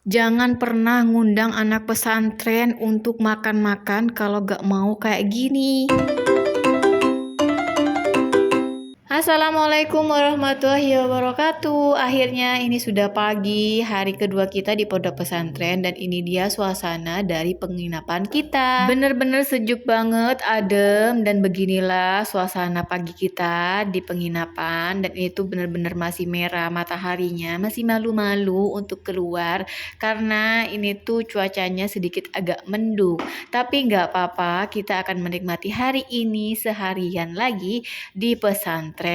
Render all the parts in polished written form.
Jangan pernah ngundang anak pesantren untuk makan-makan kalau gak mau kayak gini. Assalamualaikum warahmatullahi wabarakatuh. Akhirnya ini sudah pagi, hari kedua kita di pondok pesantren, dan ini dia suasana dari penginapan kita. Bener-bener sejuk banget, adem, dan beginilah suasana pagi kita di penginapan. Dan ini tuh bener-bener masih merah mataharinya, masih malu-malu untuk keluar karena ini tuh cuacanya sedikit agak mendung. Tapi nggak apa-apa, kita akan menikmati hari ini seharian lagi di pesantren.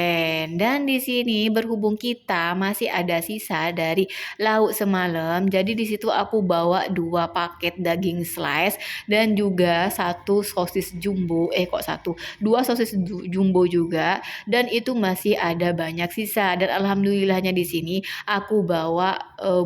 Dan di sini berhubung kita masih ada sisa dari lauk semalam, jadi di situ aku bawa 2 paket daging slice dan juga 1 sosis jumbo. Dua sosis jumbo juga, dan itu masih ada banyak sisa. Dan alhamdulillahnya di sini aku bawa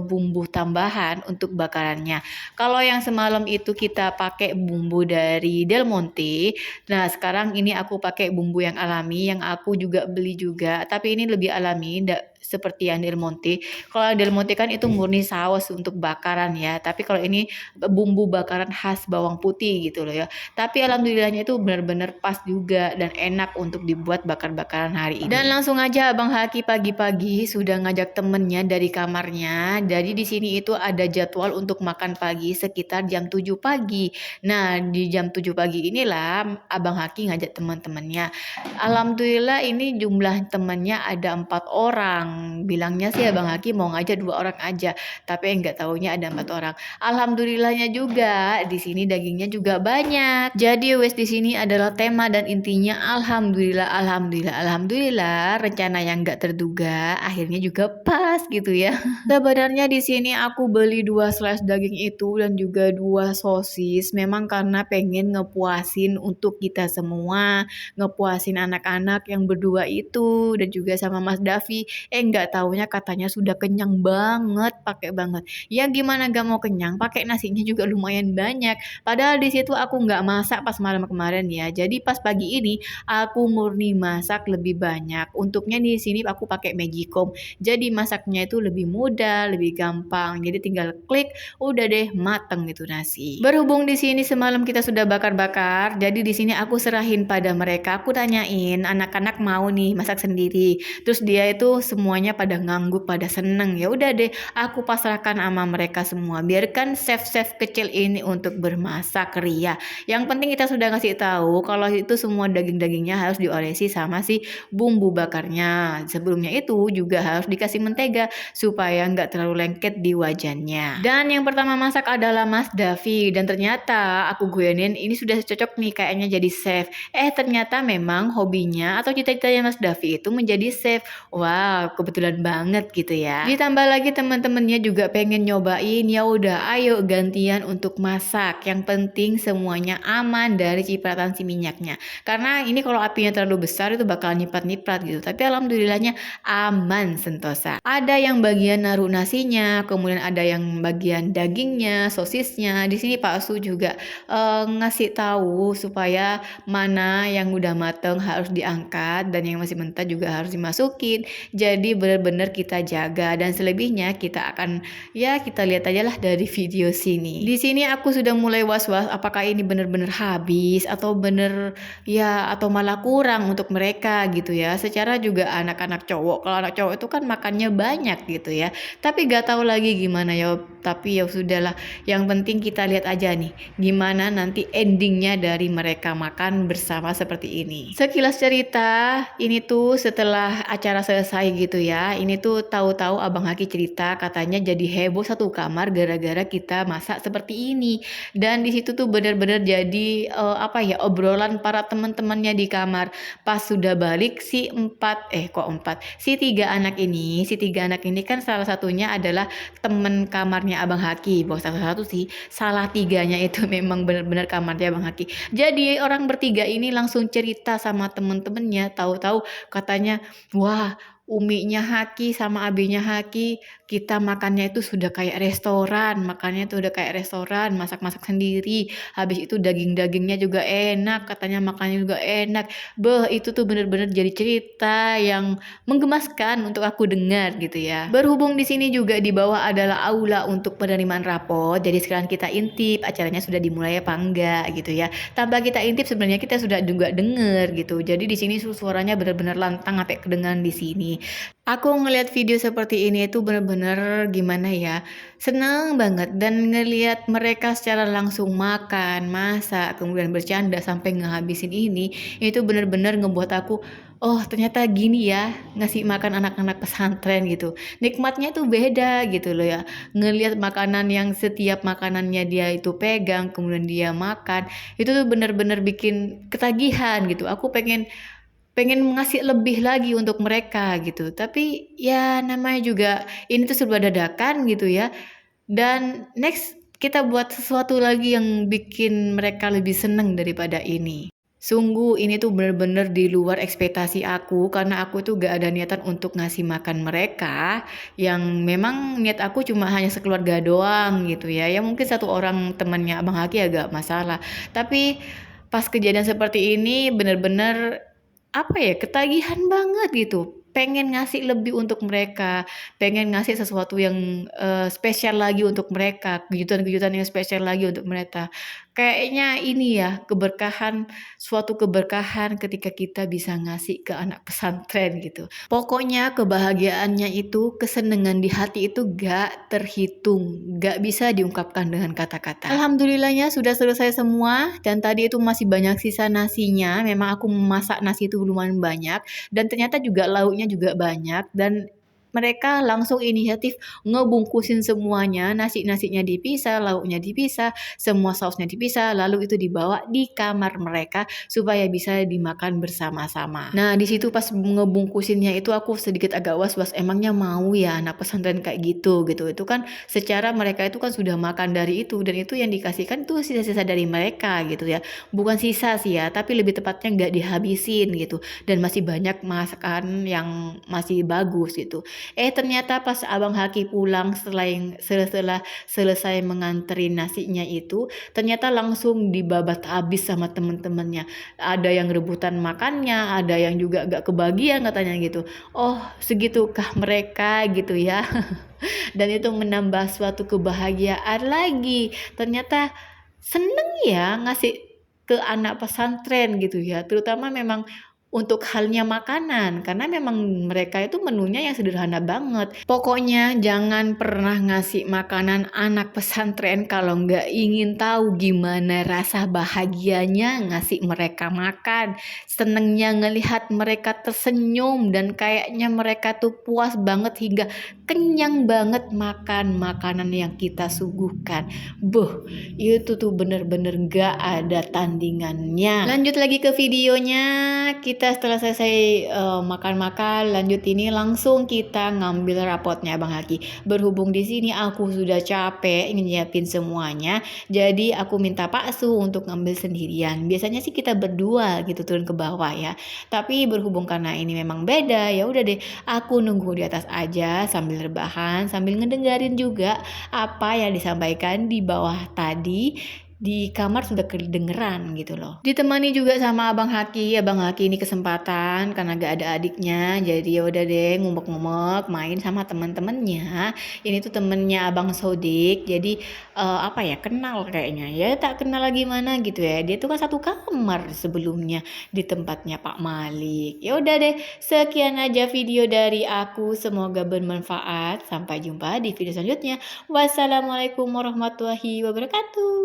bumbu tambahan untuk bakarannya. Kalau yang semalam itu kita pakai bumbu dari Del Monte, nah sekarang ini aku pakai bumbu yang alami yang aku juga beli juga, tapi ini lebih alami, enggak seperti yang Del Monte. Kalau Del Monte kan itu murni saus untuk bakaran ya, tapi kalau ini bumbu bakaran khas bawang putih gitu loh ya. Tapi alhamdulillahnya itu benar-benar pas juga dan enak untuk dibuat bakar-bakaran hari ini. Dan langsung aja Abang Haki pagi-pagi sudah ngajak temennya dari kamarnya. Jadi di sini itu ada jadwal untuk makan pagi sekitar jam 7 pagi. Nah, di jam 7 pagi inilah Abang Haki ngajak teman-temannya. Alhamdulillah ini jumlah temannya ada 4 orang. Bilangnya sih Abang Haki mau ngajak 2 orang aja, tapi enggak taunya ada 4 orang. Alhamdulillahnya juga di sini dagingnya juga banyak. Jadi wes di sini adalah tema dan intinya alhamdulillah, alhamdulillah, alhamdulillah. Rencana yang enggak terduga akhirnya juga pas gitu ya. Sebenarnya di sini aku beli 2 slice daging itu dan juga 2 sosis memang karena pengen ngepuasin untuk kita semua, ngepuasin anak-anak yang berdua itu dan juga sama Mas Davi. Nggak taunya katanya sudah kenyang banget, pakai banget. Ya gimana gak mau kenyang, pakai nasinya juga lumayan banyak. Padahal di situ aku nggak masak pas malam kemarin ya. Jadi pas pagi ini aku murni masak lebih banyak. Untuknya di sini aku pakai Magicom. Jadi masaknya itu lebih mudah, lebih gampang. Jadi tinggal klik, udah deh mateng itu nasi. Berhubung di sini semalam kita sudah bakar-bakar, jadi di sini aku serahin pada mereka. Aku tanyain, anak-anak mau nih masak sendiri. Terus dia itu semuanya pada ngangguk, pada seneng. Ya udah deh, aku pasrahkan sama mereka semua. Biarkan chef-chef kecil ini untuk bermasak ria. Yang penting kita sudah ngasih tahu kalau itu semua daging-dagingnya harus diolesi sama si bumbu bakarnya. Sebelumnya itu juga harus dikasih mentega supaya nggak terlalu lengket di wajannya. Dan yang pertama masak adalah Mas Davi, dan ternyata aku guyonin ini sudah cocok nih kayaknya jadi chef. Ternyata memang hobinya atau cita-citanya Mas Davi itu menjadi chef. Wow, kebetulan banget gitu ya. Ditambah lagi teman-temannya juga pengen nyobain, ya udah ayo gantian untuk masak. Yang penting semuanya aman dari cipratan si minyaknya. Karena ini kalau apinya terlalu besar itu bakal nyiprat-nyiprat gitu. Tapi alhamdulillahnya aman sentosa. Ada yang bagian naruh nasinya, kemudian ada yang bagian dagingnya, sosisnya. Di sini Pak Su juga ngasih tahu supaya mana yang udah mateng harus diangkat dan yang masih mentah juga harus dimasukin. Jadi benar-benar kita jaga, dan selebihnya kita akan kita lihat aja lah dari video sini. Di sini aku sudah mulai was-was apakah ini benar-benar habis atau atau malah kurang untuk mereka gitu ya. Secara juga anak-anak cowok, kalau anak cowok itu kan makannya banyak gitu ya. Tapi gak tahu lagi gimana ya. Tapi ya sudahlah. Yang penting kita lihat aja nih gimana nanti endingnya dari mereka makan bersama seperti ini. Sekilas cerita, ini tuh setelah acara selesai gitu ya. Ini tuh tahu-tahu Abang Haki cerita katanya jadi heboh satu kamar gara-gara kita masak seperti ini. Dan di situ tuh benar-benar jadi obrolan para teman-temannya di kamar. Pas sudah balik si tiga anak ini kan salah satunya adalah temen kamarnya Abang Haki. Bahwa satu-satu sih, salah tiganya itu memang benar-benar kamarnya Abang Haki. Jadi orang bertiga ini langsung cerita sama temen-temennya, tahu-tahu katanya, wah Uminya Haki sama abinya Haki, kita makannya itu sudah kayak restoran, makannya itu udah kayak restoran, masak-masak sendiri. Habis itu daging-dagingnya juga enak, katanya makannya juga enak. Beh, itu tuh bener-bener jadi cerita yang menggemaskan untuk aku dengar gitu ya. Berhubung di sini juga di bawah adalah aula untuk penerimaan rapot, jadi sekarang kita intip acaranya sudah dimulai apa enggak gitu ya. Tanpa kita intip sebenarnya kita sudah juga denger gitu. Jadi di sini suaranya benar-benar lantang sampai kedengaran di sini. Aku ngelihat video seperti ini itu bener-bener gimana ya, seneng banget dan ngelihat mereka secara langsung makan, masak, kemudian bercanda sampai ngehabisin ini, itu bener-bener ngebuat aku, oh ternyata gini ya ngasih makan anak-anak pesantren gitu. Nikmatnya tuh beda gitu loh ya. Ngelihat makanan yang setiap makanannya dia itu pegang, kemudian dia makan, itu tuh bener-bener bikin ketagihan gitu. Aku pengen pengen ngasih lebih lagi untuk mereka gitu. Tapi ya namanya juga ini tuh serba dadakan gitu ya. Dan next kita buat sesuatu lagi yang bikin mereka lebih seneng daripada ini. Sungguh ini tuh bener-bener di luar ekspektasi aku karena aku tuh gak ada niatan untuk ngasih makan mereka yang memang niat aku cuma hanya sekeluarga doang gitu ya. Ya mungkin satu orang temannya Abang Haki agak masalah. Tapi pas kejadian seperti ini bener-bener apa ya, ketagihan banget gitu, pengen ngasih lebih untuk mereka, pengen ngasih sesuatu yang, spesial lagi untuk mereka, kejutan-kejutan yang spesial lagi untuk mereka. Kayaknya ini ya, keberkahan suatu keberkahan ketika kita bisa ngasih ke anak pesantren gitu. Pokoknya kebahagiaannya itu, kesenangan di hati itu gak terhitung, gak bisa diungkapkan dengan kata-kata. Alhamdulillahnya sudah selesai semua dan tadi itu masih banyak sisa nasinya. Memang aku memasak nasi itu lumayan banyak dan ternyata juga lauknya juga banyak dan mereka langsung inisiatif ngebungkusin semuanya, nasi-nasinya dipisah, lauknya dipisah, semua sausnya dipisah, lalu itu dibawa di kamar mereka supaya bisa dimakan bersama-sama. Nah, di situ pas ngebungkusinnya itu aku sedikit agak was-was, emangnya mau ya anak pesantren kayak gitu gitu. Itu kan secara mereka itu kan sudah makan dari itu dan itu yang dikasihkan tuh sisa-sisa dari mereka gitu ya. Bukan sisa sih ya, tapi lebih tepatnya nggak dihabisin gitu dan masih banyak masakan yang masih bagus gitu. Ternyata pas Abang Haki pulang setelah selesai mengantri nasinya itu, ternyata langsung dibabat habis sama temen-temennya. Ada yang rebutan makannya, ada yang juga gak kebagian katanya gitu. Oh, segitukah mereka gitu ya. Dan itu menambah suatu kebahagiaan lagi. Ternyata seneng ya ngasih ke anak pesantren gitu ya. Terutama memang untuk halnya makanan karena memang mereka itu menunya yang sederhana banget. Pokoknya jangan pernah ngasih makanan anak pesantren kalau nggak ingin tahu gimana rasa bahagianya ngasih mereka makan. Senengnya ngelihat mereka tersenyum dan kayaknya mereka tuh puas banget hingga kenyang banget makan makanan yang kita suguhkan. Buh, itu tuh bener-bener gak ada tandingannya. Lanjut lagi ke videonya. Kita setelah selesai makan-makan, lanjut ini langsung kita ngambil rapotnya Bang Haki. Berhubung di sini aku sudah capek nyiapin semuanya, jadi aku minta Pak Su untuk ngambil sendirian. Biasanya sih kita berdua gitu turun ke bawah ya. Tapi berhubung karena ini memang beda, ya udah deh aku nunggu di atas aja sambil rebahan, sambil ngedengerin juga apa yang disampaikan di bawah tadi. Di kamar sudah kedengeran gitu loh. Ditemani juga sama Abang Haki. Abang Haki ini kesempatan karena gak ada adiknya, jadi ya udah deh ngumek-ngumek main sama teman-temannya. Ini tuh temennya Abang Sodik, jadi apa ya, kenal kayaknya ya, tak kenal lagi mana gitu ya. Dia tuh kan satu kamar sebelumnya di tempatnya Pak Malik. Ya udah deh, sekian aja video dari aku, semoga bermanfaat. Sampai jumpa di video selanjutnya. Wassalamualaikum warahmatullahi wabarakatuh.